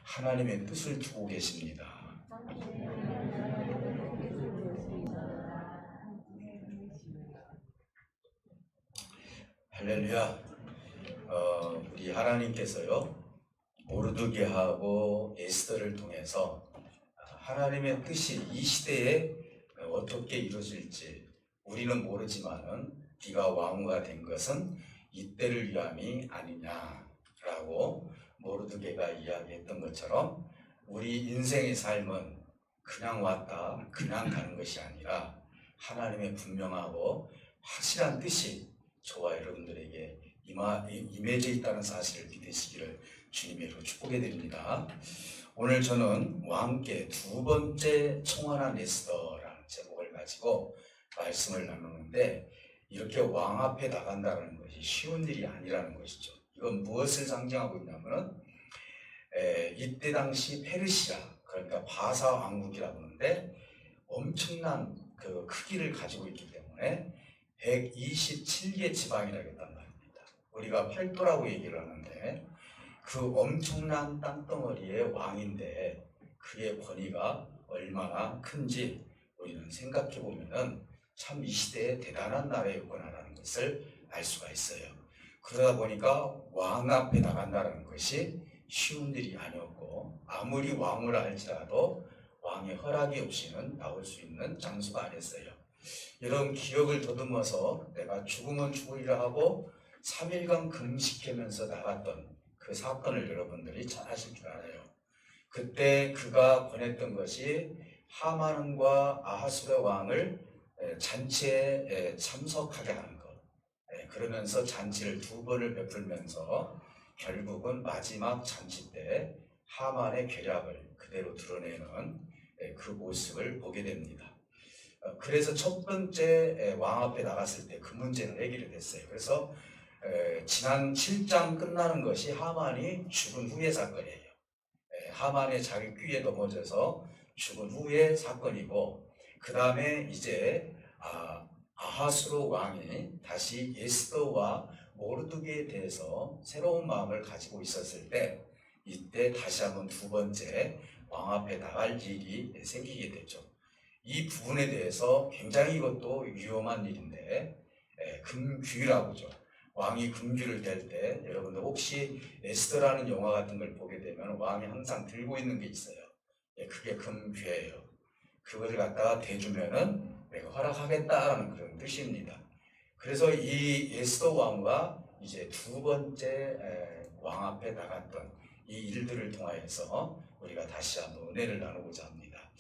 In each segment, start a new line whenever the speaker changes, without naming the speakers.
하나님의 뜻을 두고 계십니다. 할렐루야. 우리 하나님께서요, 모르드게하고 에스더를 통해서 하나님의 뜻이 이 시대에 어떻게 이루어질지 우리는 모르지만은 네가 왕후가 된 것은 이때를 위함이 아니냐라고 모르드게가 이야기했던 것처럼 우리 인생의 삶은 그냥 왔다 그냥 가는 것이 아니라 하나님의 분명하고 확실한 뜻이 저와 여러분들에게 임해져 있다는 사실을 믿으시기를 주님의 이름으로 축복해 드립니다. 오늘 저는 왕께 두 번째 청혼한 에스더라는 제목을 가지고 말씀을 나누는데, 이렇게 왕 앞에 나간다는 것이 쉬운 일이 아니라는 것이죠. 이건 무엇을 상징하고 있냐면은 이때 당시 페르시아, 그러니까 바사 왕국이라고 하는데 엄청난 그 크기를 가지고 있기 때문에 127개 지방이라고 했단 말입니다. 우리가 팔도라고 얘기를 하는데 그 엄청난 땅덩어리의 왕인데 그의 권위가 얼마나 큰지 우리는 생각해 보면은 참 이 시대에 대단한 나라였구나라는 것을 알 수가 있어요. 그러다 보니까 왕 앞에 나간다는 것이 쉬운 일이 아니었고, 아무리 왕을 할지라도 왕의 허락이 없이는 나올 수 있는 장소가 아니었어요. 이런 기억을 더듬어서 내가 죽으면 죽으리라 하고 3일간 금식하면서 나갔던 그 사건을 여러분들이 잘 아실 줄 알아요. 그때 그가 권했던 것이 하만과 아하수르 왕을 잔치에 참석하게 하는 것. 그러면서 잔치를 2번을 베풀면서 결국은 마지막 잔치 때 하만의 계략을 그대로 드러내는 그 모습을 보게 됩니다. 그래서 첫 번째 왕 앞에 나갔을 때 그 문제를 해결이 됐어요. 그래서 지난 7장 끝나는 것이 하만이 죽은 후의 사건이에요. 하만의 자기 귀에 넘어져서 죽은 후의 사건이고, 그 다음에 이제 아하수르 왕이 다시 에스더와 모르드게에 대해서 새로운 마음을 가지고 있었을 때, 이때 다시 한번 두 번째 왕 앞에 나갈 일이 생기게 됐죠. 이 부분에 대해서 굉장히 이것도 위험한 일인데, 금귀라고 하죠. 왕이 금귀를 댈 때, 여러분들 혹시 에스더라는 영화 같은 걸 보게 되면 왕이 항상 들고 있는 게 있어요. 그게 금귀예요. 그걸 갖다가 대주면은 내가 허락하겠다라는 그런 뜻입니다. 그래서 이 에스더 왕과 이제 두 번째 왕 앞에 나갔던 이 일들을 통하여서 우리가 다시 한번 은혜를 나누고자 합니다.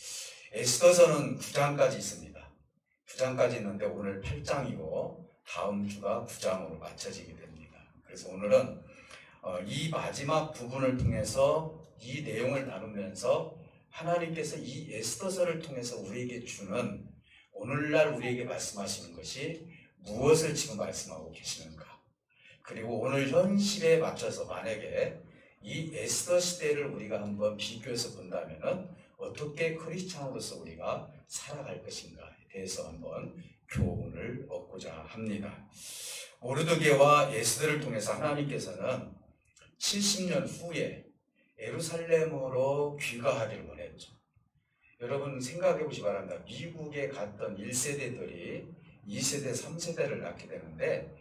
에스더서는 9장까지 있습니다. 9장까지 있는데 오늘 8장이고 다음 주가 9장으로 맞춰지게 됩니다. 그래서 오늘은 이 마지막 부분을 통해서 이 내용을 나누면서 하나님께서 이 에스더서를 통해서 우리에게 주는, 오늘날 우리에게 말씀하시는 것이 무엇을 지금 말씀하고 계시는가, 그리고 오늘 현실에 맞춰서 만약에 이 에스더 시대를 우리가 한번 비교해서 본다면은 어떻게 크리스찬으로서 우리가 살아갈 것인가에 대해서 한번 교훈을 얻고자 합니다. 모르드게와 에스더를 통해서 하나님께서는 70년 후에 예루살렘으로 귀가하기를 원했죠. 여러분 생각해 보시기 바랍니다. 미국에 갔던 1세대들이 2세대, 3세대를 낳게 되는데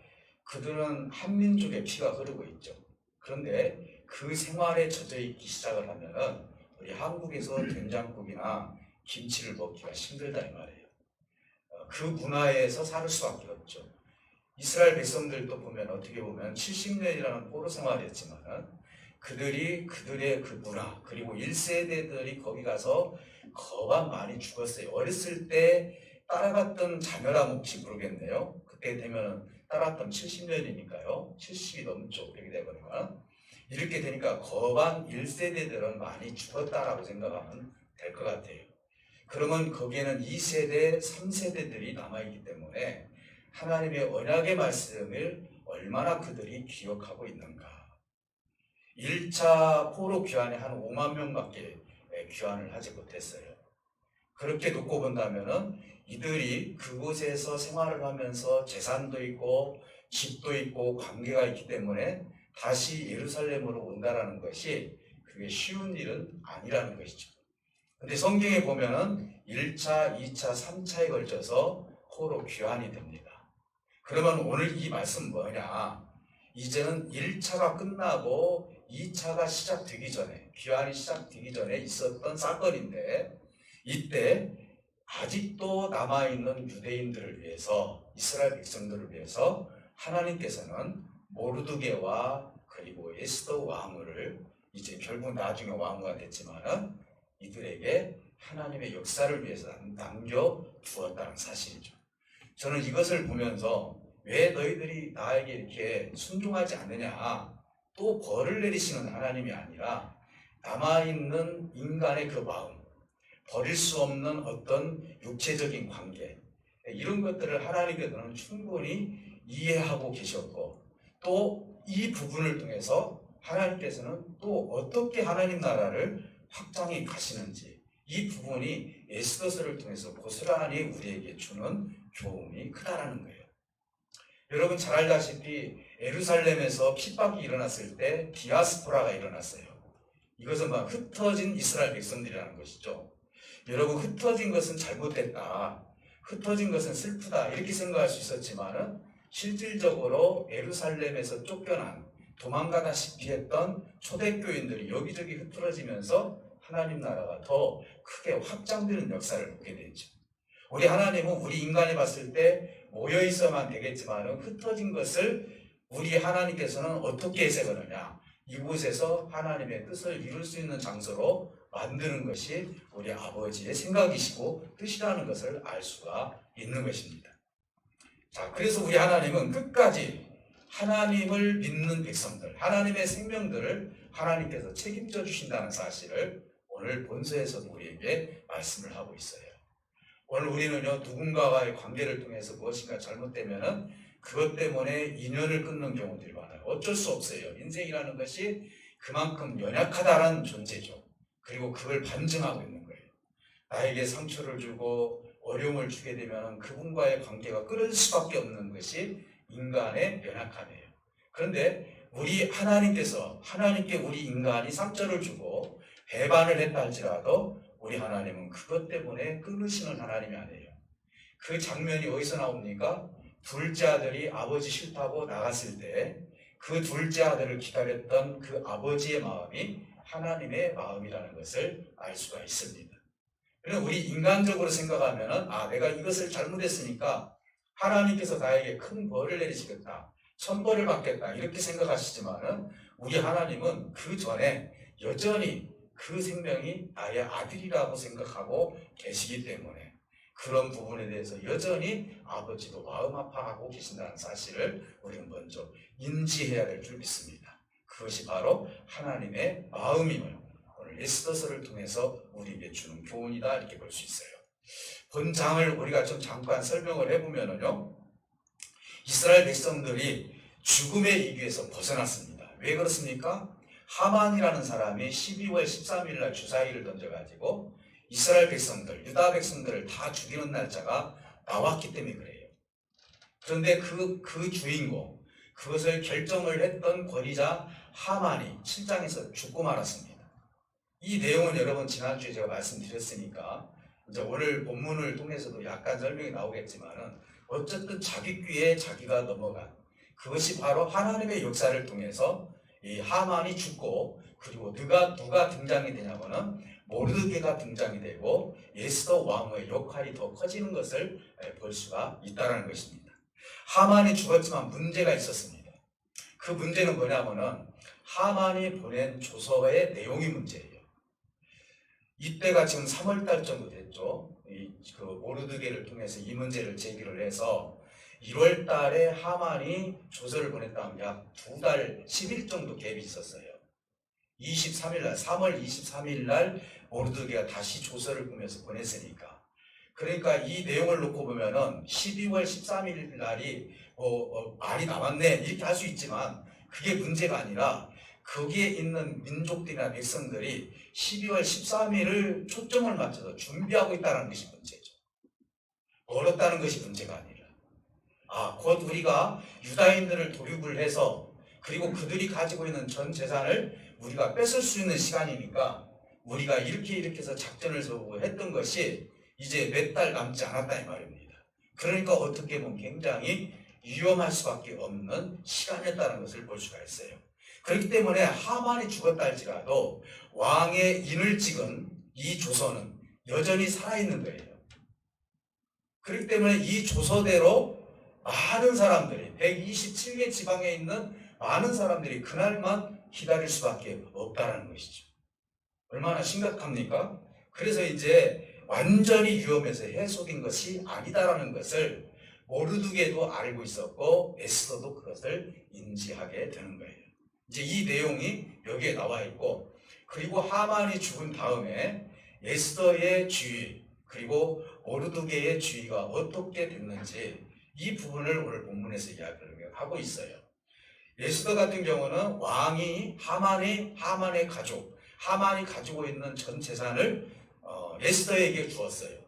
그들은 한민족의 피가 흐르고 있죠. 그런데 그 생활에 젖어 있기 시작을 하면은 우리 한국에서 된장국이나 김치를 먹기가 힘들다 이 말이에요. 그 문화에서 살 수밖에 없죠. 이스라엘 백성들도 보면 어떻게 보면 70년이라는 포로 생활이었지만 그들이 그들의 그 문화, 그리고 1세대들이 거기 가서 거반 많이 죽었어요. 어렸을 때 따라갔던 자녀라면 혹시 모르겠네요. 그때 되면 따랐던 70년이니까요. 70이 넘죠. 그렇게 되거든요. 이렇게 되니까 거반 1세대들은 많이 죽었다라고 생각하면 될 것 같아요. 그러면 거기에는 2세대, 3세대들이 남아있기 때문에 하나님의 언약의 말씀을 얼마나 그들이 기억하고 있는가. 1차 포로 귀환에 한 5만 명밖에 귀환을 하지 못했어요. 그렇게 놓고 본다면은 이들이 그곳에서 생활을 하면서 재산도 있고 집도 있고 관계가 있기 때문에 다시 예루살렘으로 온다라는 것이 그게 쉬운 일은 아니라는 것이죠. 근데 성경에 보면은 1차, 2차, 3차에 걸쳐서 포로 귀환이 됩니다. 그러면 오늘 이 말씀 뭐냐? 이제는 1차가 끝나고 2차가 시작되기 전에, 귀환이 시작되기 전에 있었던 사건인데, 이때 아직도 남아있는 유대인들을 위해서, 이스라엘 백성들을 위해서 하나님께서는 모르드게와 그리고 에스더 왕후를, 이제 결국 나중에 왕후가 됐지만은 이들에게 하나님의 역사를 위해서 남겨두었다는 사실이죠. 저는 이것을 보면서 왜 너희들이 나에게 이렇게 순종하지 않느냐, 또 벌을 내리시는 하나님이 아니라 남아있는 인간의 그 마음, 버릴 수 없는 어떤 육체적인 관계, 이런 것들을 하나님께서는 충분히 이해하고 계셨고, 또 이 부분을 통해서 하나님께서는 또 어떻게 하나님 나라를 확장해 가시는지, 이 부분이 에스더서를 통해서 고스란히 우리에게 주는 교훈이 크다라는 거예요. 여러분 잘 알다시피 예루살렘에서 핍박이 일어났을 때 디아스포라가 일어났어요. 이것은 막 흩어진 이스라엘 백성들이라는 것이죠. 여러분, 흩어진 것은 잘못됐다, 흩어진 것은 슬프다, 이렇게 생각할 수 있었지만은 실질적으로 예루살렘에서 쫓겨난, 도망가다시피 했던 초대교인들이 여기저기 흩어지면서 하나님 나라가 더 크게 확장되는 역사를 보게 되죠. 우리 하나님은 우리 인간이 봤을 때 모여 있어만 되겠지만은 흩어진 것을 우리 하나님께서는 어떻게 해석하느냐, 이곳에서 하나님의 뜻을 이룰 수 있는 장소로 만드는 것이 우리 아버지의 생각이시고 뜻이라는 것을 알 수가 있는 것입니다. 자, 그래서 우리 하나님은 끝까지 하나님을 믿는 백성들, 하나님의 생명들을 하나님께서 책임져 주신다는 사실을 오늘 본서에서도 우리에게 말씀을 하고 있어요. 오늘 우리는요, 누군가와의 관계를 통해서 무엇인가 잘못되면은 그것 때문에 인연을 끊는 경우들이 많아요. 어쩔 수 없어요. 인생이라는 것이 그만큼 연약하다는 존재죠. 그리고 그걸 반증하고 있는 거예요. 나에게 상처를 주고 어려움을 주게 되면 그분과의 관계가 끊을 수밖에 없는 것이 인간의 연약함이에요. 그런데 우리 하나님께서, 하나님께 우리 인간이 상처를 주고 배반을 했다 할지라도 우리 하나님은 그것 때문에 끊으시는 하나님이 아니에요. 그 장면이 어디서 나옵니까? 둘째 아들이 아버지 싫다고 나갔을 때 그 둘째 아들을 기다렸던 그 아버지의 마음이 하나님의 마음이라는 것을 알 수가 있습니다. 그래서 우리 인간적으로 생각하면은, 내가 이것을 잘못했으니까 하나님께서 나에게 큰 벌을 내리시겠다, 천벌을 받겠다, 이렇게 생각하시지만은 우리 하나님은 그 전에 여전히 그 생명이 나의 아들이라고 생각하고 계시기 때문에 그런 부분에 대해서 여전히 아버지도 마음 아파하고 계신다는 사실을 우리는 먼저 인지해야 될 줄 믿습니다. 그것이 바로 하나님의 마음임을 오늘 에스더서를 통해서 우리에게 주는 교훈이다, 이렇게 볼 수 있어요. 본장을 우리가 좀 잠깐 설명을 해보면요, 이스라엘 백성들이 죽음의 이귀에서 벗어났습니다. 왜 그렇습니까? 하만이라는 사람이 12월 13일 날 주사위를 던져가지고 이스라엘 백성들, 유다 백성들을 다 죽이는 날짜가 나왔기 때문에 그래요. 그런데 그 주인공, 그것을 결정을 했던 권위자 하만이 7장에서 죽고 말았습니다. 이 내용은 여러분 지난주에 제가 말씀드렸으니까 이제 오늘 본문을 통해서도 약간 설명이 나오겠지만은, 어쨌든 자기 귀에 자기가 넘어간, 그것이 바로 하나님의 역사를 통해서 이 하만이 죽고, 그리고 누가 등장이 되냐면은 모르드게가 등장이 되고 에스더 왕후의 역할이 더 커지는 것을 볼 수가 있다는 것입니다. 하만이 죽었지만 문제가 있었습니다. 그 문제는 뭐냐면은 하만이 보낸 조서의 내용이 문제예요. 이때가 지금 3월달 정도 됐죠. 그 모르드게를 통해서 이 문제를 제기를 해서 1월 달에 하만이 조서를 보냈다면 약 2달 10일 정도 갭이 있었어요. 23일 날, 3월 23일 날 모르드게가 다시 조서를 보내서 보냈으니까. 그러니까 이 내용을 놓고 보면은 12월 13일 날이 말이 남았네, 이렇게 할 수 있지만 그게 문제가 아니라 거기에 있는 민족들이나 백성들이 12월 13일을 초점을 맞춰서 준비하고 있다는 것이 문제죠. 멀었다는 것이 문제가 아니라, 곧 우리가 유다인들을 도륙을 해서 그리고 그들이 가지고 있는 전 재산을 우리가 뺏을 수 있는 시간이니까 우리가 이렇게 해서 작전을 세우고 했던 것이 이제 몇 달 남지 않았다 이 말입니다. 그러니까 어떻게 보면 굉장히 위험할 수밖에 없는 시간이었다는 것을 볼 수가 있어요. 그렇기 때문에 하만이 죽었다 할지라도 왕의 인을 찍은 이 조서는 여전히 살아있는 거예요. 그렇기 때문에 이 조서대로 많은 사람들이 127개 지방에 있는 많은 사람들이 그날만 기다릴 수밖에 없다는 것이죠. 얼마나 심각합니까? 그래서 이제 완전히 위험해서 해속인 것이 아니다라는 것을 모르드게도 알고 있었고 에스더도 그것을 인지하게 되는 거예요. 이제 이 내용이 여기에 나와 있고, 그리고 하만이 죽은 다음에 에스더의 주의 그리고 모르드게의 주의가 어떻게 됐는지 이 부분을 오늘 본문에서 이야기를 하고 있어요. 에스더 같은 경우는 왕이 하만의 가족, 하만이 가지고 있는 전 재산을 에스더에게 주었어요.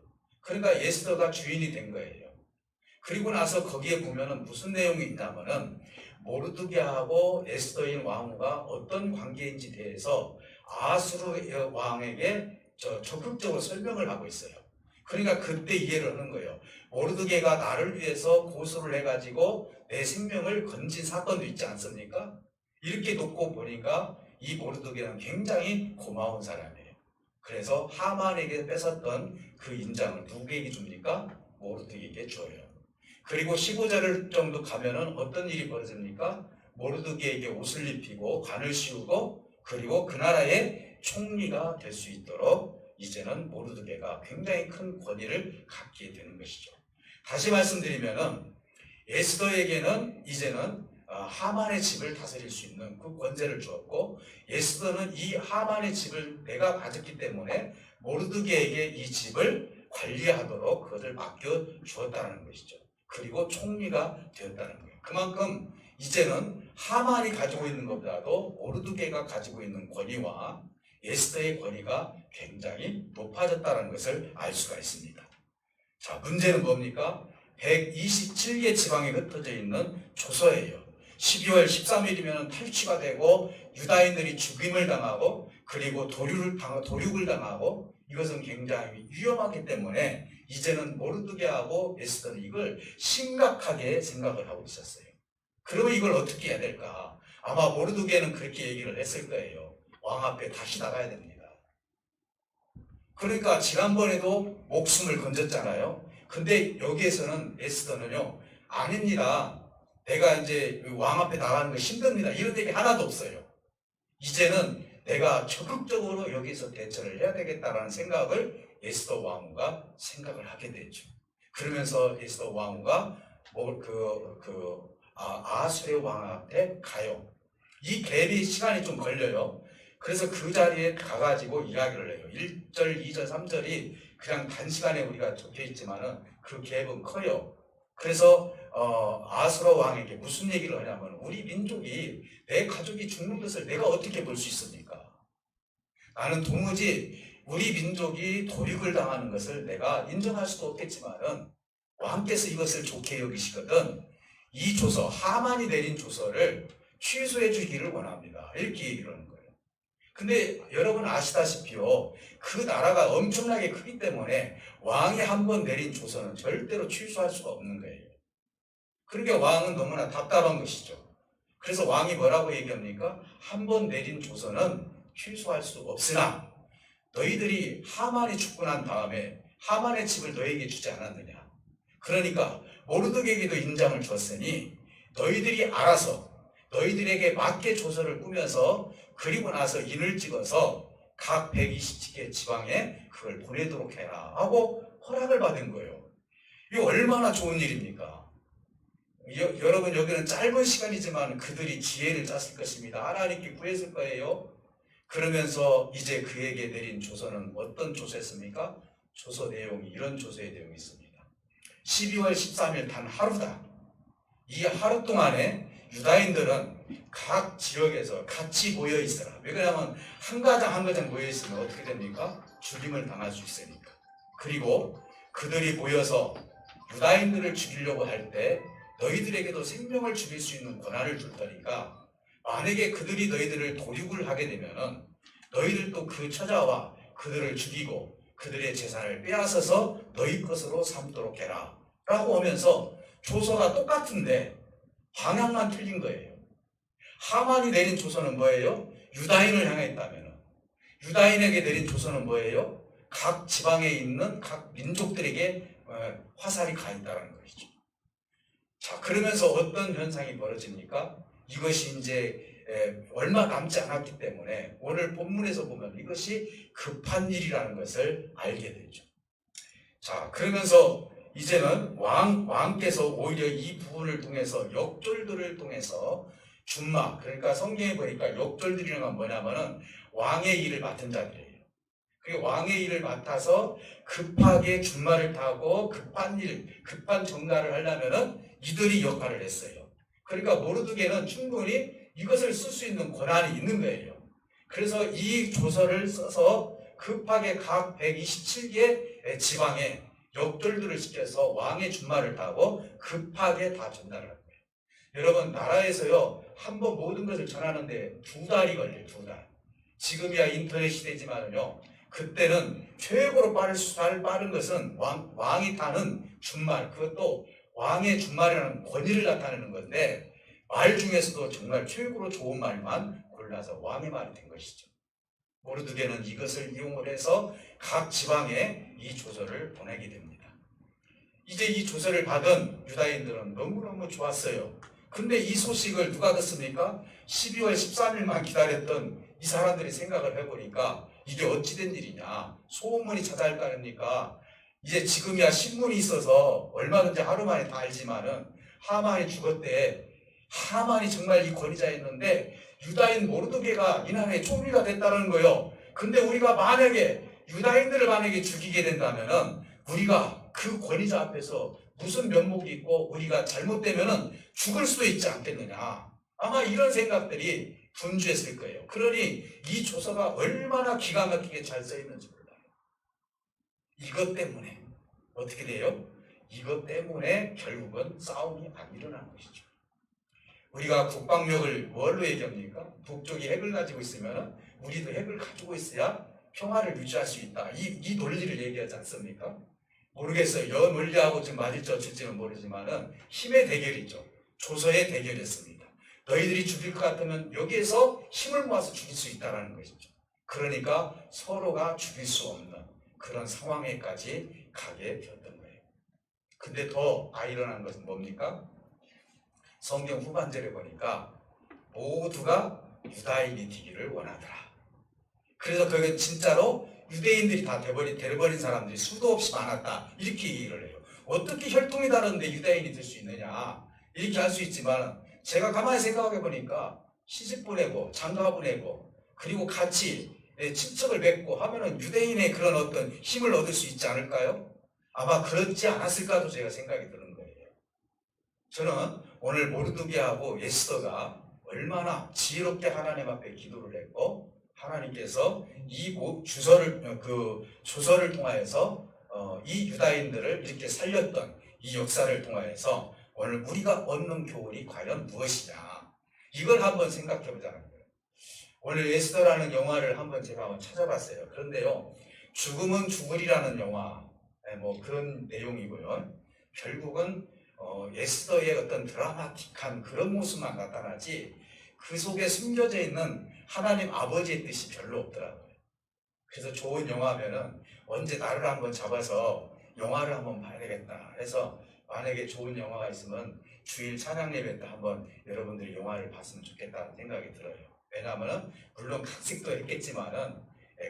그러니까 에스더가 주인이 된 거예요. 그리고 나서 거기에 보면은 무슨 내용이 있냐면은 모르드게하고 에스더인 왕후가 어떤 관계인지 대해서 아수르 왕에게 적극적으로 설명을 하고 있어요. 그러니까 그때 이해를 하는 거예요. 모르드게가 나를 위해서 고소를 해가지고 내 생명을 건진 사건도 있지 않습니까? 이렇게 놓고 보니까 이 모르드게는 굉장히 고마운 사람이에요. 그래서 하만에게 뺏었던 그 인장을 누구에게 줍니까? 모르드게에게 줘요. 그리고 15절 정도 가면은 어떤 일이 벌어집니까? 모르드게에게 옷을 입히고 관을 씌우고 그리고 그 나라의 총리가 될 수 있도록 이제는 모르드게가 굉장히 큰 권위를 갖게 되는 것이죠. 다시 말씀드리면은 에스더에게는 이제는 하만의 집을 다스릴 수 있는 그 권세를 주었고, 에스더는 이 하만의 집을 내가 가졌기 때문에 모르드게에게 이 집을 관리하도록 그것을 맡겨 주었다는 것이죠. 그리고 총리가 되었다는 거예요. 그만큼 이제는 하만이 가지고 있는 것보다도 모르드게가 가지고 있는 권위와 에스더의 권위가 굉장히 높아졌다는 것을 알 수가 있습니다. 자, 문제는 뭡니까? 127개 지방에 흩어져 있는 조서예요. 12월 13일이면 탈취가 되고 유다인들이 죽임을 당하고 그리고 도륙을 당하고 이것은 굉장히 위험하기 때문에 이제는 모르드게하고 에스더는 이걸 심각하게 생각을 하고 있었어요. 그러면 이걸 어떻게 해야 될까? 아마 모르드게는 그렇게 얘기를 했을 거예요. 왕 앞에 다시 나가야 됩니다. 그러니까 지난번에도 목숨을 건졌잖아요. 근데 여기에서는 에스더는요, 아닙니다. 내가 이제 왕 앞에 나가는 거 힘듭니다. 이런 얘기 하나도 없어요. 이제는 내가 적극적으로 여기서 대처를 해야 되겠다라는 생각을 에스더 왕후가 생각을 하게 되죠. 그러면서 에스더 왕후가 아수르 왕 앞에 가요. 이 갭이 시간이 좀 걸려요. 그래서 그 자리에 가가지고 이야기를 해요. 1절, 2절, 3절이 그냥 단시간에 우리가 적혀 있지만은 그 갭은 커요. 그래서 아수르 왕에게 무슨 얘기를 하냐면, 우리 민족이, 내 가족이 죽는 것을 내가 어떻게 볼 수 있습니까? 나는 도무지 우리 민족이 도륙을 당하는 것을 내가 인정할 수도 없겠지만은 왕께서 이것을 좋게 여기시거든 이 조서, 하만이 내린 조서를 취소해 주기를 원합니다. 이렇게 얘기를 하는 거예요. 근데 여러분 아시다시피요, 그 나라가 엄청나게 크기 때문에 왕이 한번 내린 조서는 절대로 취소할 수가 없는 거예요. 그러니까 왕은 너무나 답답한 것이죠. 그래서 왕이 뭐라고 얘기합니까? 한번 내린 조서는 취소할 수 없으나 너희들이 하만이 죽고 난 다음에 하만의 집을 너에게 주지 않았느냐? 그러니까 모르드게에게도 인장을 줬으니 너희들이 알아서 너희들에게 맞게 조서를 꾸며서 그리고 나서 인을 찍어서 각 127개 지방에 그걸 보내도록 해라 하고 허락을 받은 거예요. 이거 얼마나 좋은 일입니까? 여러분, 여기는 짧은 시간이지만 그들이 지혜를 짰을 것입니다. 하나님께 구했을 거예요. 그러면서 이제 그에게 내린 조서는 어떤 조서였습니까? 조서 내용이 이런 조서의 내용이 있습니다. 12월 13일 단 하루다. 이 하루 동안에 유다인들은 각 지역에서 같이 모여 있어라. 왜냐하면 한 가정 한 가정 모여 있으면 어떻게 됩니까? 죽임을 당할 수 있으니까. 그리고 그들이 모여서 유다인들을 죽이려고 할 때 너희들에게도 생명을 죽일 수 있는 권한을 줄 테니까 만약에 그들이 너희들을 도륙을 하게 되면은 너희들도 그 처자와 그들을 죽이고 그들의 재산을 빼앗아서 너희 것으로 삼도록 해라 라고 하면서 조서가 똑같은데 방향만 틀린 거예요. 하만이 내린 조서는 뭐예요? 유다인을 향했다면 유다인에게 내린 조서는 뭐예요? 각 지방에 있는 각 민족들에게 화살이 가 있다는 것이죠. 자, 그러면서 어떤 현상이 벌어집니까? 이것이 이제 얼마 남지 않았기 때문에 오늘 본문에서 보면 이것이 급한 일이라는 것을 알게 되죠. 자, 그러면서 이제는 왕께서 오히려 이 부분을 통해서 역졸들을 통해서 준마, 그러니까 성경에 보니까 역졸들이라는 건 뭐냐면은 왕의 일을 맡은 자들이에요. 그 왕의 일을 맡아서 급하게 준마를 타고 급한 정나를 하려면은 이들이 역할을 했어요. 그러니까 모르드게는 충분히 이것을 쓸 수 있는 권한이 있는 거예요. 그래서 이 조서를 써서 급하게 각 127개 지방에 역졸들을 시켜서 왕의 준마를 타고 급하게 다 전달을 합니다. 여러분, 나라에서요 한번 모든 것을 전하는데 2달이 걸려요. 2달. 지금이야 인터넷 시대지만은요, 그때는 최고로 빠른 것은 왕이 타는 준말, 그것도 왕의 준말이라는 권위를 나타내는 건데 말 중에서도 정말 최고로 좋은 말만 골라서 왕의 말이 된 것이죠. 모르드게는 이것을 이용을 해서 각 지방에 이 조서를 보내게 됩니다. 이제 이 조서를 받은 유다인들은 너무너무 좋았어요. 근데 이 소식을 누가 듣습니까? 12월 13일만 기다렸던 이 사람들이 생각을 해보니까 이게 어찌된 일이냐, 소문이 자자할 거 아닙니까? 이제 지금이야 신문이 있어서 얼마든지 하루 만에 다 알지만은 하만이 죽었대. 하만이 정말 이 권위자였는데 유다인 모르드게가 이 나라의 총리가 됐다는 거예요. 근데 우리가 만약에 유다인들을 만약에 죽이게 된다면은 우리가 그 권위자 앞에서 무슨 면목이 있고 우리가 잘못되면은 죽을 수도 있지 않겠느냐. 아마 이런 생각들이 분주했을 거예요. 그러니 이 조서가 얼마나 기가 막히게 잘 써 있는지 몰라요. 이것 때문에 어떻게 돼요? 이것 때문에 결국은 싸움이 안 일어나는 것이죠. 우리가 국방력을 뭘로 얘기합니까? 북쪽이 핵을 가지고 있으면 우리도 핵을 가지고 있어야 평화를 유지할 수 있다. 이 논리를 얘기하지 않습니까? 모르겠어요. 여 논리하고 좀 맞을지 어쩔지는 모르지만은 힘의 대결이죠. 조서의 대결이었습니다. 너희들이 죽일 것 같으면 여기에서 힘을 모아서 죽일 수 있다는 것이죠. 그러니까 서로가 죽일 수 없는 그런 상황에까지 가게 되었던 거예요. 근데 더 아이러니한 것은 뭡니까? 성경 후반절에 보니까 모두가 유다인이 되기를 원하더라. 그래서 그게 진짜로 유대인들이 다 돼버린 사람들이 수도 없이 많았다. 이렇게 얘기를 해요. 어떻게 혈통이 다른데 유다인이 될 수 있느냐. 이렇게 할 수 있지만 제가 가만히 생각해 보니까 시집 보내고 장가 보내고 그리고 같이 친척을 맺고 하면은 유대인의 그런 어떤 힘을 얻을 수 있지 않을까요? 아마 그렇지 않았을까도 제가 생각이 드는 거예요. 저는 오늘 모르드게하고 에스더가 얼마나 지혜롭게 하나님 앞에 기도를 했고 하나님께서 이 조서를 통하여서 이 유다인들을 이렇게 살렸던 이 역사를 통하여서 오늘 우리가 얻는 교훈이 과연 무엇이냐, 이걸 한번 생각해 보자는 거예요. 오늘 에스더라는 영화를 제가 한번 찾아봤어요. 그런데요, 죽음은 죽으리라는 영화, 뭐 그런 내용이고요. 결국은 에스더의 어떤 드라마틱한 그런 모습만 나타나지 그 속에 숨겨져 있는 하나님 아버지의 뜻이 별로 없더라고요. 그래서 좋은 영화면은 언제 나를 한번 잡아서 영화를 한번 봐야 되겠다 해서 만약에 좋은 영화가 있으면 주일 찬양 예배 때 한번 여러분들이 영화를 봤으면 좋겠다는 생각이 들어요. 왜냐하면 물론 각색도 했겠지만은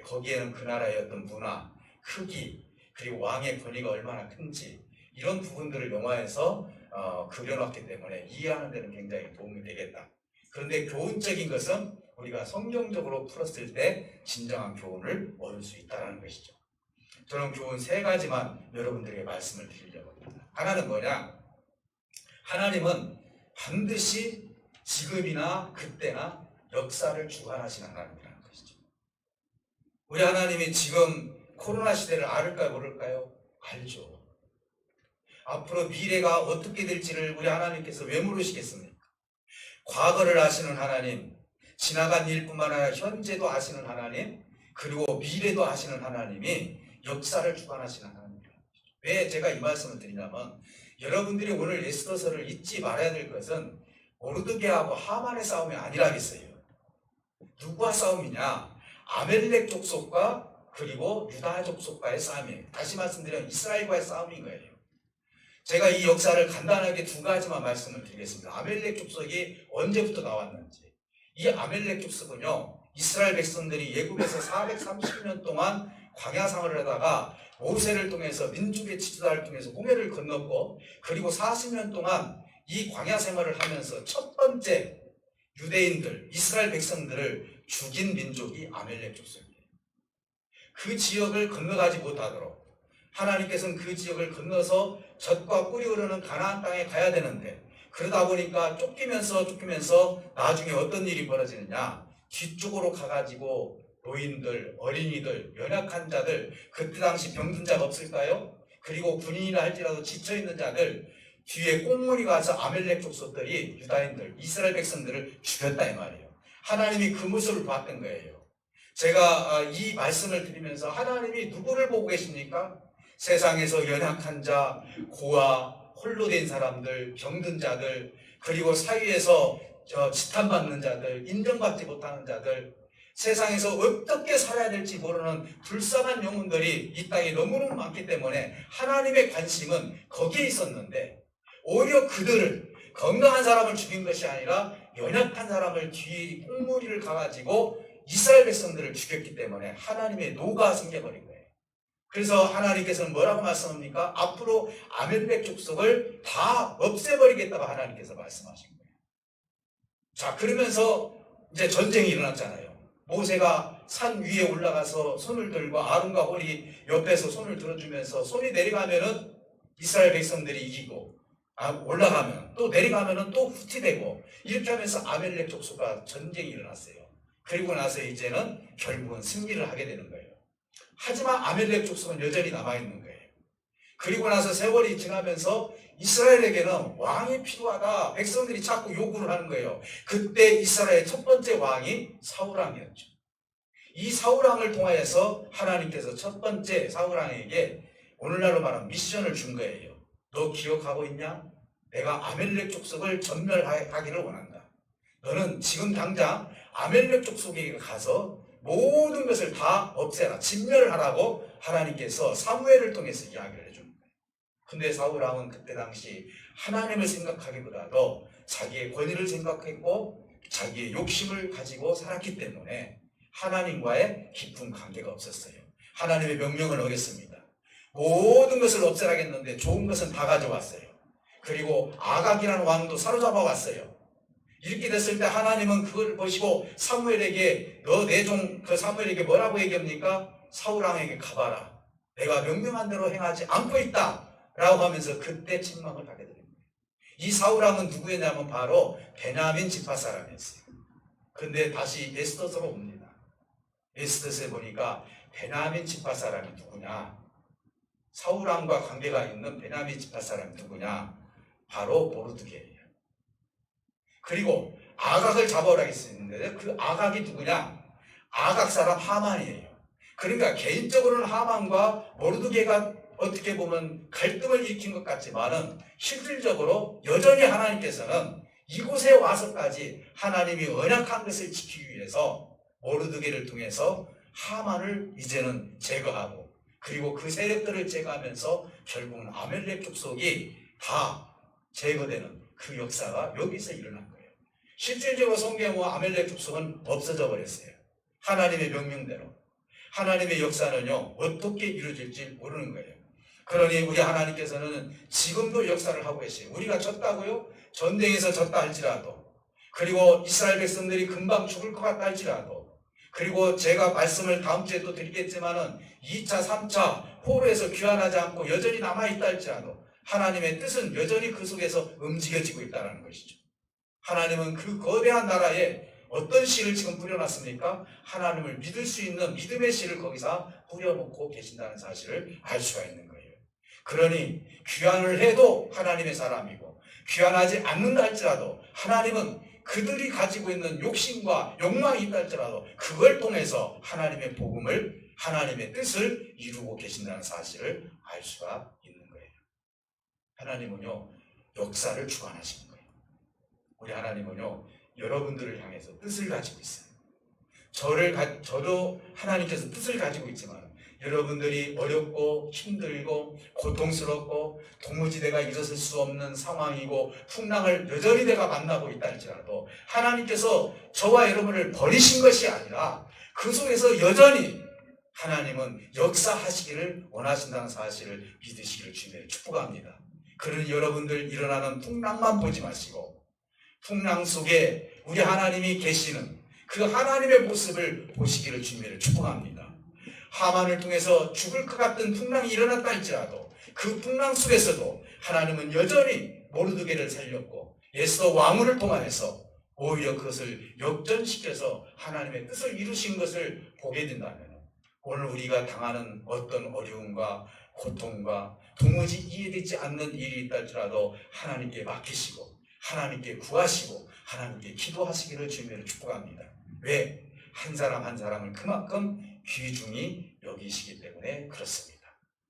거기에는 그 나라의 어떤 문화, 크기, 그리고 왕의 권위가 얼마나 큰지 이런 부분들을 영화에서 그려놨기 때문에 이해하는 데는 굉장히 도움이 되겠다. 그런데 교훈적인 것은 우리가 성경적으로 풀었을 때 진정한 교훈을 얻을 수 있다는 것이죠. 저는 교훈 3가지만 여러분들에게 말씀을 드리려고 합니다. 하나는 뭐냐? 하나님은 반드시 지금이나 그때나 역사를 주관하시는 하나님이라는 것이죠. 우리 하나님이 지금 코로나 시대를 알을까요, 모를까요? 알죠. 앞으로 미래가 어떻게 될지를 우리 하나님께서 왜 모르시겠습니까? 과거를 아시는 하나님, 지나간 일뿐만 아니라 현재도 아시는 하나님, 그리고 미래도 아시는 하나님이 역사를 주관하시는 하나님입니다. 왜 제가 이 말씀을 드리냐면, 여러분들이 오늘 에스더서를 잊지 말아야 될 것은 모르드게하고 하만의 싸움이 아니라겠어요. 누구와 싸움이냐? 아멜렉 족속과 그리고 유다 족속과의 싸움이에요. 다시 말씀드리면 이스라엘과의 싸움인 거예요. 제가 이 역사를 간단하게 두 가지만 말씀을 드리겠습니다. 아멜렉 족속이 언제부터 나왔는지. 이 아멜렉 족속은요, 이스라엘 백성들이 예굽에서 430년 동안 광야 생활을 하다가 모세를 통해서 민족의 지도자를 통해서 홍해를 건넜고, 그리고 40년 동안 이 광야 생활을 하면서 첫 번째 유대인들, 이스라엘 백성들을 죽인 민족이 아멜렉 족속이에요. 그 지역을 건너가지 못하도록 하나님께서는 그 지역을 건너서 젖과 꿀이 흐르는 가나안 땅에 가야 되는데, 그러다 보니까 쫓기면서 나중에 어떤 일이 벌어지느냐, 뒤쪽으로 가가지고 노인들, 어린이들, 연약한 자들, 그때 당시 병든 자가 없을까요? 그리고 군인이라 할지라도 지쳐있는 자들 뒤에 꽁무니 가서 아멜렉 족속들이 유다인들, 이스라엘 백성들을 죽였다 이 말이에요. 하나님이 그 모습을 봤던 거예요. 제가 이 말씀을 드리면서 하나님이 누구를 보고 계십니까? 세상에서 연약한 자, 고아, 홀로 된 사람들, 병든 자들, 그리고 사회에서 지탄받는 자들, 인정받지 못하는 자들, 세상에서 어떻게 살아야 될지 모르는 불쌍한 영혼들이 이 땅에 너무너무 많기 때문에 하나님의 관심은 거기에 있었는데, 오히려 그들을, 건강한 사람을 죽인 것이 아니라 연약한 사람을 뒤에 꽁무니를 가가지고 이스라엘 백성들을 죽였기 때문에 하나님의 노가 생겨버린 거예요. 그래서 하나님께서는 뭐라고 말씀합니까? 앞으로 아멜렉 족속을 다 없애버리겠다고 하나님께서 말씀하신 거예요. 자, 그러면서 이제 전쟁이 일어났잖아요. 모세가 산 위에 올라가서 손을 들고 아론과 홀이 옆에서 손을 들어주면서 손이 내려가면은 이스라엘 백성들이 이기고, 올라가면 또 내려가면은 또 후퇴되고, 이렇게 하면서 아멜렉 족속과 전쟁이 일어났어요. 그리고 나서 이제는 결국은 승리를 하게 되는 거예요. 하지만 아멜렉 족속은 여전히 남아있는 거예요. 그리고 나서 세월이 지나면서 이스라엘에게는 왕이 필요하다. 백성들이 자꾸 요구를 하는 거예요. 그때 이스라엘의 첫 번째 왕이 사울왕이었죠. 이 사울왕을 통하여서 하나님께서 첫 번째 사울왕에게 오늘날로 말하면 미션을 준 거예요. 너 기억하고 있냐? 내가 아멜렉 족속을 전멸하기를 원한다. 너는 지금 당장 아멜렉 족속에게 가서 모든 것을 다 없애라, 진멸하라고 하나님께서 사무엘을 통해서 이야기를 해줍니다. 근데 사울왕은 그때 당시 하나님을 생각하기보다도 자기의 권위를 생각했고 자기의 욕심을 가지고 살았기 때문에 하나님과의 깊은 관계가 없었어요. 하나님의 명령을 어겼습니다. 모든 것을 없애라겠는데 좋은 것은 다 가져왔어요. 그리고 아각이라는 왕도 사로잡아 왔어요. 이렇게 됐을 때 하나님은 그걸 보시고 사무엘에게, 너 내 종 그 사무엘에게 뭐라고 얘기합니까? 사울왕에게 가봐라. 내가 명령한 대로 행하지 않고 있다 라고 하면서 그때 책망을 하게 됩니다. 이 사울왕은 누구였냐면 바로 베냐민 지파 사람이었어요. 근데 다시 에스더서로 옵니다. 에스더서에 보니까 베냐민 지파 사람이 누구냐? 사울왕과 관계가 있는 베냐민 지파 사람이 누구냐? 바로 모르드게예요. 그리고 아각을 잡아오라 했었는데 그 아각이 누구냐? 아각 사람 하만이에요. 그러니까 개인적으로는 하만과 모르드게가 어떻게 보면 갈등을 일으킨 것 같지만은 실질적으로 여전히 하나님께서는 이곳에 와서까지 하나님이 언약한 것을 지키기 위해서 모르드게를 통해서 하만을 이제는 제거하고, 그리고 그 세력들을 제거하면서 결국은 아멜렉 족속이 다 제거되는 그 역사가 여기서 일어난 거예요. 실질적으로 성경은 아멜렉 족속은 없어져 버렸어요. 하나님의 명령대로. 하나님의 역사는요, 어떻게 이루어질지 모르는 거예요. 그러니 우리 하나님께서는 지금도 역사를 하고 계세요. 우리가 졌다고요? 전쟁에서 졌다 할지라도, 그리고 이스라엘 백성들이 금방 죽을 것 같다 할지라도, 그리고 제가 말씀을 다음 주에 또 드리겠지만은 2차, 3차 포로에서 귀환하지 않고 여전히 남아있다 할지라도 하나님의 뜻은 여전히 그 속에서 움직여지고 있다는 것이죠. 하나님은 그 거대한 나라에 어떤 씨를 지금 뿌려놨습니까? 하나님을 믿을 수 있는 믿음의 씨를 거기서 뿌려놓고 계신다는 사실을 알 수가 있는 거예요. 그러니 귀환을 해도 하나님의 사람이고, 귀환하지 않는다 할지라도 하나님은 그들이 가지고 있는 욕심과 욕망이 있다 할지라도 그걸 통해서 하나님의 복음을, 하나님의 뜻을 이루고 계신다는 사실을 알 수가 있는 거예요. 하나님은요, 역사를 주관하시는 거예요. 우리 하나님은요, 여러분들을 향해서 뜻을 가지고 있어요. 저도 하나님께서 뜻을 가지고 있지만 여러분들이 어렵고 힘들고 고통스럽고 도무지 내가 일어설 수 없는 상황이고 풍랑을 여전히 내가 만나고 있다 할지라도 하나님께서 저와 여러분을 버리신 것이 아니라 그 속에서 여전히 하나님은 역사하시기를 원하신다는 사실을 믿으시기를 주님의 축복합니다. 그러니 여러분들 일어나는 풍랑만 보지 마시고 풍랑 속에 우리 하나님이 계시는 그 하나님의 모습을 보시기를 주님을 축복합니다. 하만을 통해서 죽을 것 같은 풍랑이 일어났다 할지라도 그 풍랑 속에서도 하나님은 여전히 모르드게를 살렸고 에스더 왕후를 통하여서 오히려 그것을 역전시켜서 하나님의 뜻을 이루신 것을 보게 된다면 오늘 우리가 당하는 어떤 어려움과 고통과 도무지 이해되지 않는 일이 있다 할지라도 하나님께 맡기시고 하나님께 구하시고 하나님께 기도하시기를 주님을 축복합니다. 왜? 한 사람 한 사람을 그만큼 귀중히 여기시기 때문에 그렇습니다.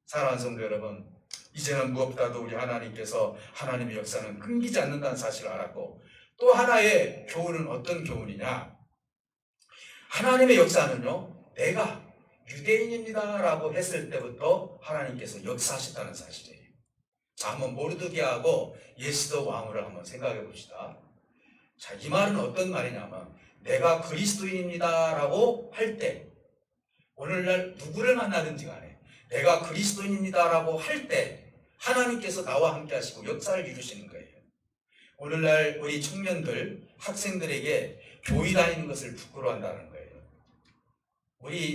사랑하는 성도 여러분, 이제는 무엇보다도 우리 하나님께서 하나님의 역사는 끊기지 않는다는 사실을 알았고 또 하나의 교훈은 어떤 교훈이냐? 하나님의 역사는요, 내가 유대인입니다 라고 했을 때부터 하나님께서 역사하셨다는 사실이에요. 자, 한번 모르드게하고 에스더 왕후를 한번 생각해 봅시다. 자, 이 말은 어떤 말이냐면 내가 그리스도인입니다 라고 할 때 오늘날 누구를 만나든지 간에 내가 그리스도인입니다 라고 할 때 하나님께서 나와 함께 하시고 역사를 이루시는 거예요. 오늘날 우리 청년들, 학생들에게 교회 다니는 것을 부끄러워한다는 거예요.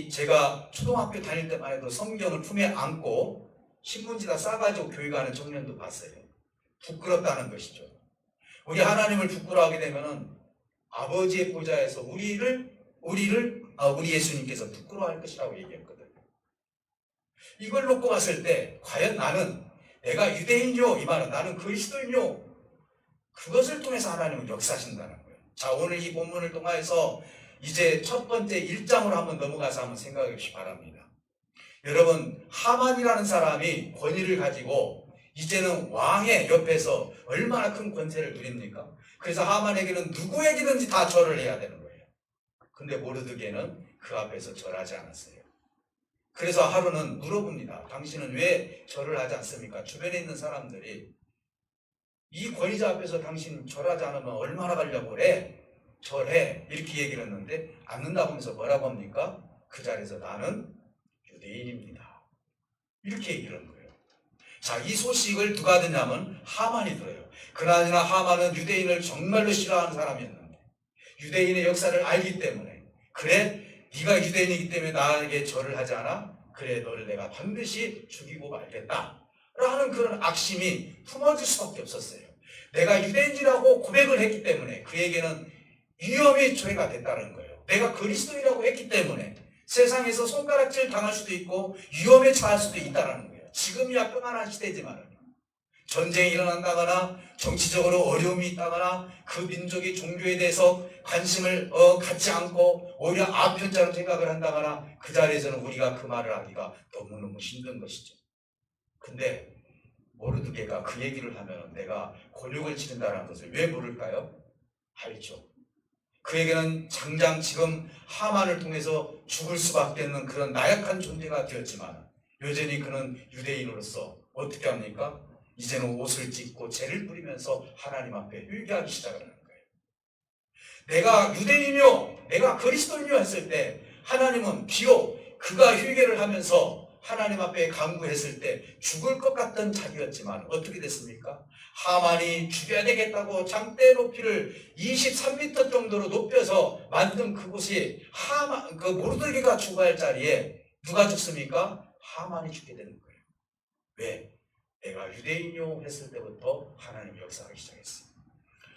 제가 초등학교 다닐 때만 해도 성경을 품에 안고 신문지다 싸가지고 교회 가는 청년도 봤어요. 부끄럽다는 것이죠. 우리 하나님을 부끄러워하게 되면은 아버지의 보좌에서 우리 예수님께서 부끄러워할 것이라고 얘기했거든요. 이걸 놓고 봤을 때 과연 내가 유대인요, 이 말은 나는 그리스도인요, 그것을 통해서 하나님은 역사하신다는 거예요. 자, 오늘 이 본문을 통해서 이제 첫 번째 1장으로 한번 넘어가서 한번 생각해 보시기 바랍니다. 여러분, 하만이라는 사람이 권위를 가지고 이제는 왕의 옆에서 얼마나 큰 권세를 누립니까? 그래서 하만에게는 누구에게든지 다 절을 해야 되는 거예요. 근데 모르드게는 그 앞에서 절하지 않았어요. 그래서 하루는 물어봅니다. 당신은 왜 절을 하지 않습니까? 주변에 있는 사람들이 이 권위자 앞에서 당신 절하지 않으면 얼마나 가려고 그래? 절해. 이렇게 얘기를 했는데 않는다고 하면서 뭐라고 합니까? 그 자리에서 나는 유대인입니다. 이렇게 얘기를 한 거예요. 자, 이 소식을 누가 듣냐면 하만이 들어요. 그러나 하만은 유대인을 정말로 싫어하는 사람이었는데 유대인의 역사를 알기 때문에 그래? 네가 유대인이기 때문에 나에게 절을 하지 않아? 그래, 너를 내가 반드시 죽이고 말겠다 라는 그런 악심이 품어질 수밖에 없었어요. 내가 유대인이라고 고백을 했기 때문에 그에게는 위험의 죄가 됐다는 거예요. 내가 그리스도인이라고 했기 때문에 세상에서 손가락질 당할 수도 있고 위험에 처할 수도 있다는 거예요. 지금이야 평안한 시대지만 전쟁이 일어난다거나 정치적으로 어려움이 있다거나 그 민족의 종교에 대해서 관심을 갖지 않고 오히려 아편자로 생각을 한다거나 그 자리에서는 우리가 그 말을 하기가 너무너무 힘든 것이죠. 근데 모르드게가 그 얘기를 하면 내가 곤욕을 치른다는 것을 왜 모를까요? 알죠. 그에게는 당장 지금 하만을 통해서 죽을 수밖에 없는 그런 나약한 존재가 되었지만 여전히 그는 유대인으로서 어떻게 합니까? 이제는 옷을 찢고 죄를 부리면서 하나님 앞에 회개하기 시작을 하는 거예요. 내가 유대인이요, 내가 그리스도인이요 했을 때 하나님은 비록 그가 회개를 하면서 하나님 앞에 간구했을 때 죽을 것 같던 자기였지만 어떻게 됐습니까? 하만이 죽여야 되겠다고 장대 높이를 23m 정도로 높여서 만든 그곳이 그 모르드게가 죽어야 할 자리에 누가 죽습니까? 하만이 죽게 되는 거예요. 왜? 내가 유대인이요 했을 때부터 하나님이 역사하기 시작했어요.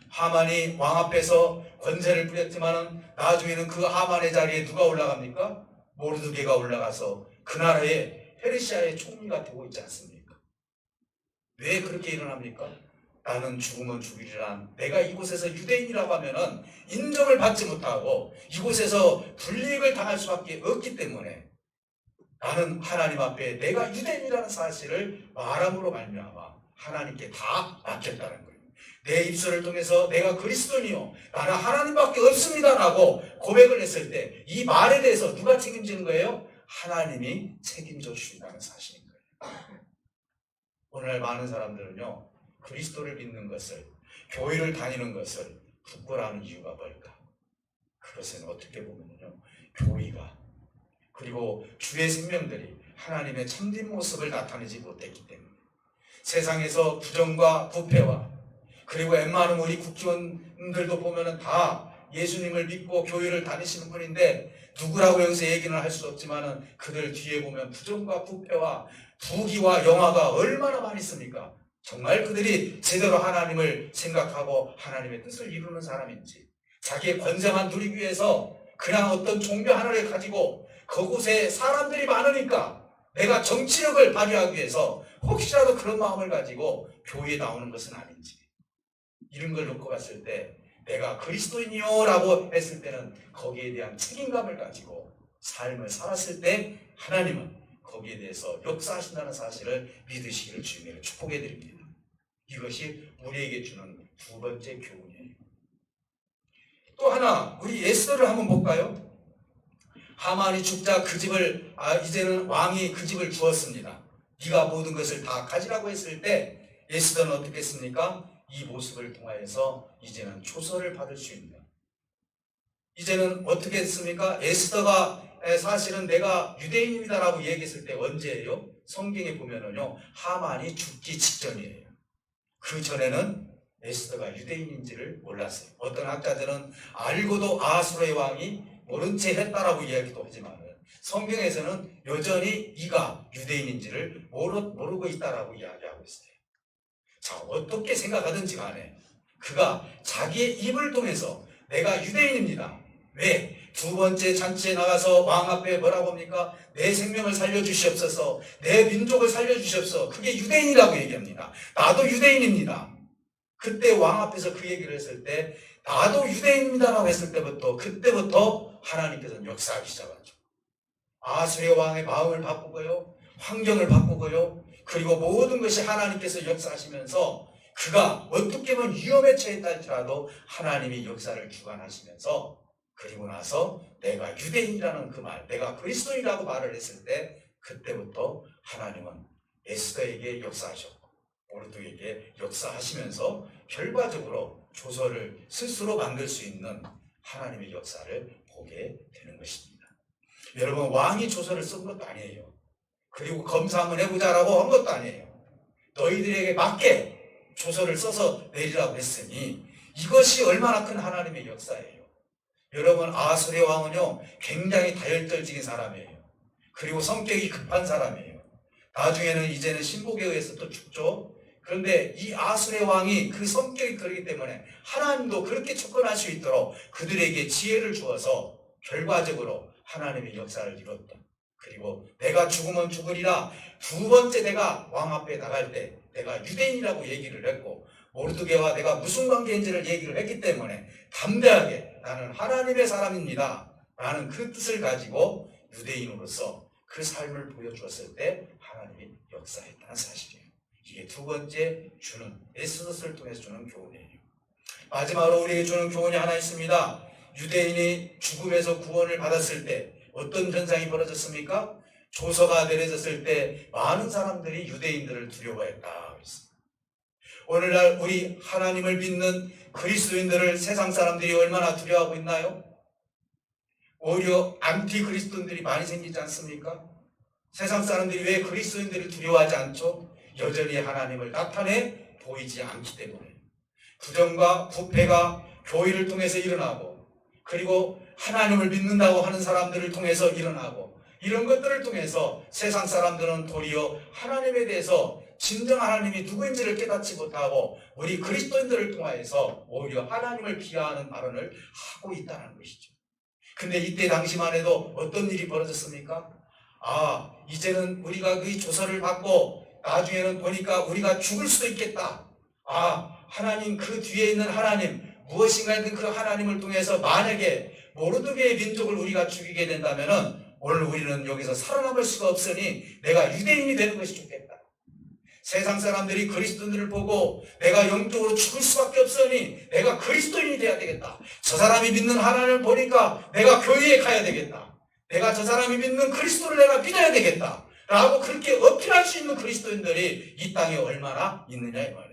하만이 왕 앞에서 권세를 부렸지만 나중에는 그 하만의 자리에 누가 올라갑니까? 모르드게가 올라가서 그 나라의 페르시아의 총리가 되고 있지 않습니까? 왜 그렇게 일어납니까? 나는 죽으면 죽으리라. 내가 이곳에서 유대인이라고 하면은 인정을 받지 못하고 이곳에서 불이익을 당할 수밖에 없기 때문에 나는 하나님 앞에 내가 유대인이라는 사실을 말함으로 말미암아 하나님께 다 맡겼다는 거예요. 내 입술을 통해서 내가 그리스도니요 나는 하나님밖에 없습니다라고 고백을 했을 때 이 말에 대해서 누가 책임지는 거예요? 하나님이 책임져 주신다는 사실인 거예요. 오늘날 많은 사람들은요 그리스도를 믿는 것을, 교회를 다니는 것을 부끄러워하는 이유가 뭘까? 그것은 어떻게 보면요 교회가 그리고 주의 생명들이 하나님의 참된 모습을 나타내지 못했기 때문에 세상에서 부정과 부패와 그리고 웬만한 우리 국회의원들도 보면은 다 예수님을 믿고 교회를 다니시는 분인데 누구라고 여기서 얘기는 할 수 없지만은 그들 뒤에 보면 부정과 부패와 부귀와 영화가 얼마나 많이 있습니까? 정말 그들이 제대로 하나님을 생각하고 하나님의 뜻을 이루는 사람인지 자기의 권세만 누리기 위해서 그냥 어떤 종교 하나를 가지고 그곳에 사람들이 많으니까 내가 정치력을 발휘하기 위해서 혹시라도 그런 마음을 가지고 교회에 나오는 것은 아닌지 이런 걸 놓고 봤을 때 내가 그리스도인이요 라고 했을 때는 거기에 대한 책임감을 가지고 삶을 살았을 때 하나님은 거기에 대해서 역사하신다는 사실을 믿으시기를 주님으로 축복해 드립니다. 이것이 우리에게 주는 두 번째 교훈이에요. 또 하나 우리 에스더를 한번 볼까요? 하만이 죽자 그 집을 이제는 왕이 그 집을 주었습니다. 네가 모든 것을 다 가지라고 했을 때 에스더는 어떻게 했습니까? 이 모습을 통하여서 이제는 조서를 받을 수 있는 이제는 어떻게 했습니까? 에스더가 사실은 내가 유대인이다라고 얘기했을 때 언제예요? 성경에 보면은요 하만이 죽기 직전이에요. 그 전에는 에스더가 유대인인지를 몰랐어요. 어떤 학자들은 알고도 아수르의 왕이 모른 채 했다라고 이야기도 하지만 성경에서는 여전히 이가 유대인인지를 모르고 있다라고 이야기하고 있어요. 자, 어떻게 생각하든지 간에 그가 자기의 입을 통해서 내가 유대인입니다. 왜? 두 번째 잔치에 나가서 왕 앞에 뭐라고 합니까? 내 생명을 살려주시옵소서, 내 민족을 살려주시옵소서. 그게 유대인이라고 얘기합니다. 나도 유대인입니다. 그때 왕 앞에서 그 얘기를 했을 때 나도 유대인입니다라고 했을 때부터 그때부터 하나님께서는 역사하기 시작하죠. 아수르 왕의 마음을 바꾸고요, 환경을 바꾸고요, 그리고 모든 것이 하나님께서 역사하시면서 그가 어떻게 보면 위험에 처했다 할지라도 하나님이 역사를 주관하시면서 그리고 나서 내가 유대인이라는 그 말, 내가 그리스도인이라고 말을 했을 때 그때부터 하나님은 에스더에게 역사하셨고 모르드에게 역사하시면서 결과적으로 조서를 스스로 만들 수 있는 하나님의 역사를 보게 되는 것입니다. 여러분, 왕이 조서를 쓴 것도 아니에요. 그리고 검사 한번 해보자라고 한 것도 아니에요. 너희들에게 맞게 조서를 써서 내리라고 했으니 이것이 얼마나 큰 하나님의 역사예요. 여러분, 아수르 왕은요 굉장히 다혈질적인 사람이에요. 그리고 성격이 급한 사람이에요. 나중에는 이제는 신복에 의해서 또 죽죠. 그런데 이 아수르 왕이 그 성격이 그렇기 때문에 하나님도 그렇게 접근할 수 있도록 그들에게 지혜를 주어서 결과적으로 하나님의 역사를 이뤘다. 그리고 내가 죽으면 죽으리라. 두 번째 내가 왕 앞에 나갈 때 내가 유대인이라고 얘기를 했고 모르드게와 내가 무슨 관계인지를 얘기를 했기 때문에 담대하게 나는 하나님의 사람입니다 라는 그 뜻을 가지고 유대인으로서 그 삶을 보여주었을 때 하나님이 역사했다는 사실이에요. 이게 두 번째 주는 에스더를 통해서 주는 교훈이에요. 마지막으로 우리에게 주는 교훈이 하나 있습니다. 유대인이 죽음에서 구원을 받았을 때 어떤 현상이 벌어졌습니까? 조서가 내려졌을 때 많은 사람들이 유대인들을 두려워했다. 오늘날 우리 하나님을 믿는 그리스도인들을 세상 사람들이 얼마나 두려워하고 있나요? 오히려 안티 그리스도인들이 많이 생기지 않습니까? 세상 사람들이 왜 그리스도인들을 두려워하지 않죠? 여전히 하나님을 나타내 보이지 않기 때문에 부정과 부패가 교회를 통해서 일어나고 그리고 하나님을 믿는다고 하는 사람들을 통해서 일어나고 이런 것들을 통해서 세상 사람들은 도리어 하나님에 대해서 진정 하나님이 누구인지를 깨닫지 못하고 우리 그리스도인들을 통하여서 오히려 하나님을 비하하는 발언을 하고 있다는 것이죠. 근데 이때 당시만 해도 어떤 일이 벌어졌습니까? 이제는 우리가 그 조서를 받고 나중에는 보니까 우리가 죽을 수도 있겠다. 하나님 그 뒤에 있는 하나님 무엇인가 있는 그 하나님을 통해서 만약에 모르드게의 민족을 우리가 죽이게 된다면은 오늘 우리는 여기서 살아남을 수가 없으니 내가 유대인이 되는 것이 좋겠다. 세상 사람들이 그리스도인들을 보고 내가 영적으로 죽을 수밖에 없으니 내가 그리스도인이 돼야 되겠다. 저 사람이 믿는 하나님을 보니까 내가 교회에 가야 되겠다. 내가 저 사람이 믿는 그리스도를 내가 믿어야 되겠다. 라고 그렇게 어필할 수 있는 그리스도인들이 이 땅에 얼마나 있느냐 이 말이에요.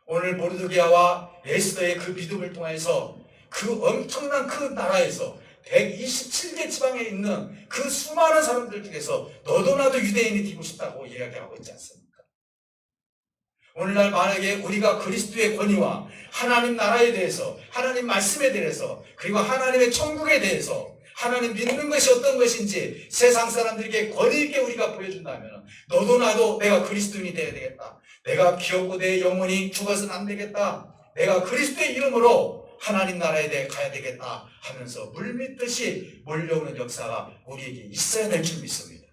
오늘 모르드게와 에스더의 그 믿음을 통해서 그 엄청난 그 나라에서 127개 지방에 있는 그 수많은 사람들 중에서 너도 나도 유대인이 되고 싶다고 이야기하고 있지 않습니까? 오늘날 만약에 우리가 그리스도의 권위와 하나님 나라에 대해서, 하나님 말씀에 대해서, 그리고 하나님의 천국에 대해서 하나님 믿는 것이 어떤 것인지 세상 사람들에게 권위 있게 우리가 보여준다면 너도 나도 내가 그리스도인이 되어야 되겠다. 내가 기업고 내 영혼이 죽어서는 안 되겠다. 내가 그리스도의 이름으로 하나님 나라에 대해 가야 되겠다 하면서 물밀듯이 몰려오는 역사가 우리에게 있어야 될 줄 믿습니다.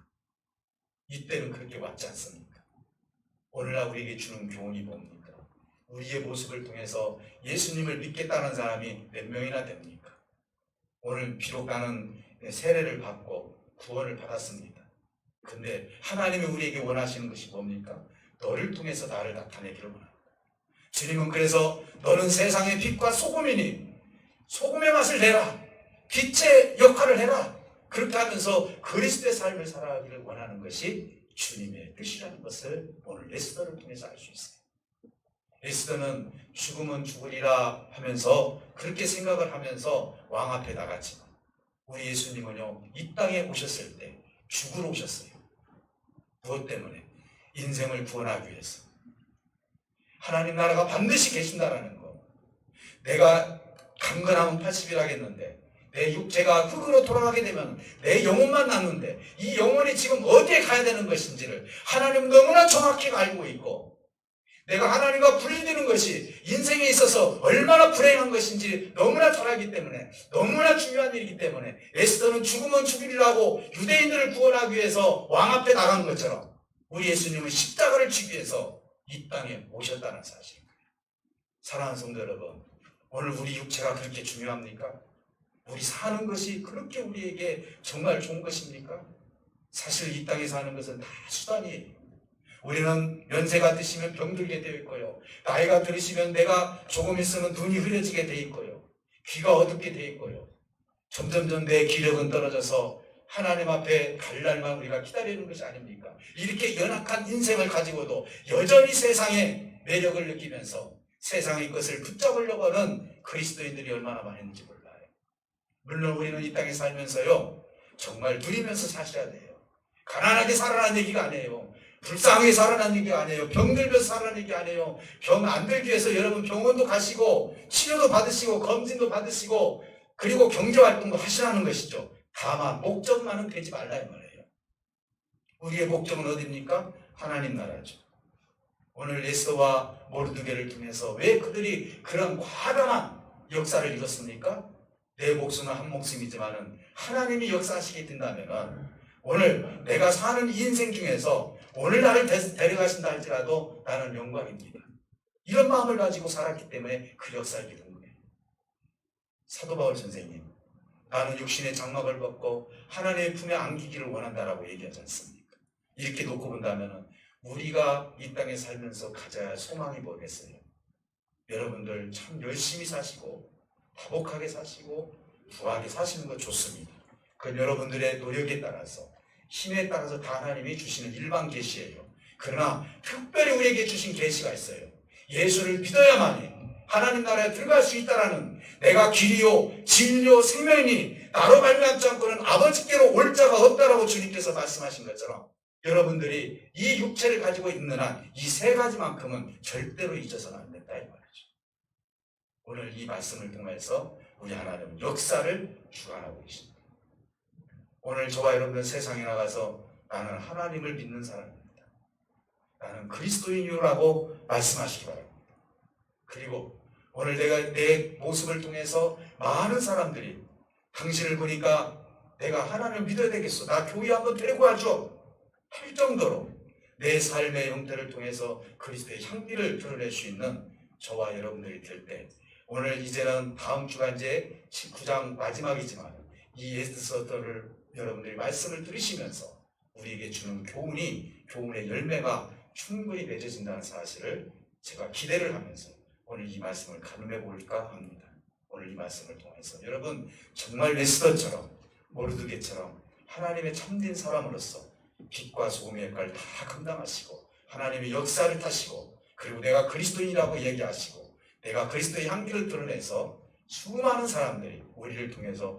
이때는 그렇게 왔지 않습니까? 오늘날 우리에게 주는 교훈이 뭡니까? 우리의 모습을 통해서 예수님을 믿겠다는 사람이 몇 명이나 됩니까? 오늘 비록 나는 세례를 받고 구원을 받았습니다. 근데 하나님이 우리에게 원하시는 것이 뭡니까? 너를 통해서 나를 나타내기를 원합니다. 주님은 그래서 너는 세상의 빛과 소금이니 소금의 맛을 내라. 빛의 역할을 해라. 그렇게 하면서 그리스도의 삶을 살아가기를 원하는 것이 주님의 뜻이라는 것을 오늘 에스더를 통해서 알 수 있어요. 에스더는 죽으면 죽으리라 하면서 그렇게 생각을 하면서 왕 앞에 나갔지만 우리 예수님은요 이 땅에 오셨을 때 죽으러 오셨어요. 무엇 때문에? 인생을 구원하기 위해서. 하나님 나라가 반드시 계신다라는 거. 내가 강건하면 80일 하겠는데 내 육체가 흙으로 돌아가게 되면 내 영혼만 남는데 이 영혼이 지금 어디에 가야 되는 것인지를 하나님 너무나 정확히 알고 있고 내가 하나님과 분리되는 것이 인생에 있어서 얼마나 불행한 것인지 너무나 잘 알기 때문에 너무나 중요한 일이기 때문에 에스더는 죽으면 죽이라고 유대인들을 구원하기 위해서 왕 앞에 나간 것처럼 우리 예수님은 십자가를 지기 위해서 이 땅에 오셨다는 사실입니다. 사랑하는 성도 여러분, 오늘 우리 육체가 그렇게 중요합니까? 우리 사는 것이 그렇게 우리에게 정말 좋은 것입니까? 사실 이 땅에 사는 것은 다 수단이에요. 우리는 연세가 드시면 병들게 되어 있고요. 나이가 들으시면 내가 조금 있으면 눈이 흐려지게 되어 있고요. 귀가 어둡게 되어 있고요. 점점점 내 기력은 떨어져서 하나님 앞에 갈 날만 우리가 기다리는 것이 아닙니까? 이렇게 연약한 인생을 가지고도 여전히 세상의 매력을 느끼면서 세상의 것을 붙잡으려고 하는 그리스도인들이 얼마나 많은지 몰라요. 물론 우리는 이 땅에 살면서요 정말 누리면서 사셔야 돼요. 가난하게 살아라는 얘기가 아니에요. 불쌍하게 살아라는 얘기가 아니에요. 병들면서 살아라는 얘기가 아니에요. 병 안 들기 위해서 여러분 병원도 가시고 치료도 받으시고 검진도 받으시고 그리고 경제활동도 하시라는 것이죠. 다만 목적만은 되지 말라 이 말이에요. 우리의 목적은 어디입니까? 하나님 나라죠. 오늘 에스더와 모르드게를 통해서 왜 그들이 그런 과감한 역사를 이뤘습니까? 내 목숨은 한 목숨이지만은 하나님이 역사하시게 된다면 오늘 내가 사는 이 인생 중에서 오늘 나를 데려가신다 할지라도 나는 영광입니다. 이런 마음을 가지고 살았기 때문에 그 역사를 이룬 거예요. 사도 바울 선생님, 나는 육신의 장막을 벗고 하나님의 품에 안기기를 원한다라고 얘기하지 않습니까? 이렇게 놓고 본다면 우리가 이 땅에 살면서 가져야 할 소망이 뭐겠어요? 여러분들 참 열심히 사시고 다복하게 사시고 부하게 사시는 것 좋습니다. 그건 여러분들의 노력에 따라서 힘에 따라서 다 하나님이 주시는 일반 계시예요. 그러나 특별히 우리에게 주신 계시가 있어요. 예수를 믿어야만이 하나님 나라에 들어갈 수 있다라는 내가 길이요 진리요 생명이니 나로 말미암지 않고는 아버지께로 올 자가 없다라고 주님께서 말씀하신 것처럼 여러분들이 이 육체를 가지고 있는 한 이 세 가지만큼은 절대로 잊어서는 안 된다 이 말이죠. 오늘 이 말씀을 통해서 우리 하나님은 역사를 주관하고 계십니다. 오늘 저와 여러분들 세상에 나가서 나는 하나님을 믿는 사람입니다. 나는 그리스도인이라고 말씀하시기 바랍니다. 그리고 오늘 내가 내 모습을 통해서 많은 사람들이 당신을 보니까 내가 하나님을 믿어야 되겠어. 나 교회 한번 데리고 와줘. 할 정도로 내 삶의 형태를 통해서 그리스도의 향기를 드러낼 수 있는 저와 여러분들이 될 때, 오늘 이제는 다음 주가 이제 19장 마지막이지만 이 에스더를 여러분들이 말씀을 들으시면서 우리에게 주는 교훈의 열매가 충분히 맺어진다는 사실을 제가 기대를 하면서 오늘 이 말씀을 가늠해 볼까 합니다. 오늘 이 말씀을 통해서 여러분 정말 에스더처럼 모르드게처럼 하나님의 참된 사람으로서 빛과 소금의 역할을 다 감당하시고 하나님의 역사를 타시고 그리고 내가 그리스도인이라고 얘기하시고 내가 그리스도의 향기를 드러내서 수많은 사람들이 우리를 통해서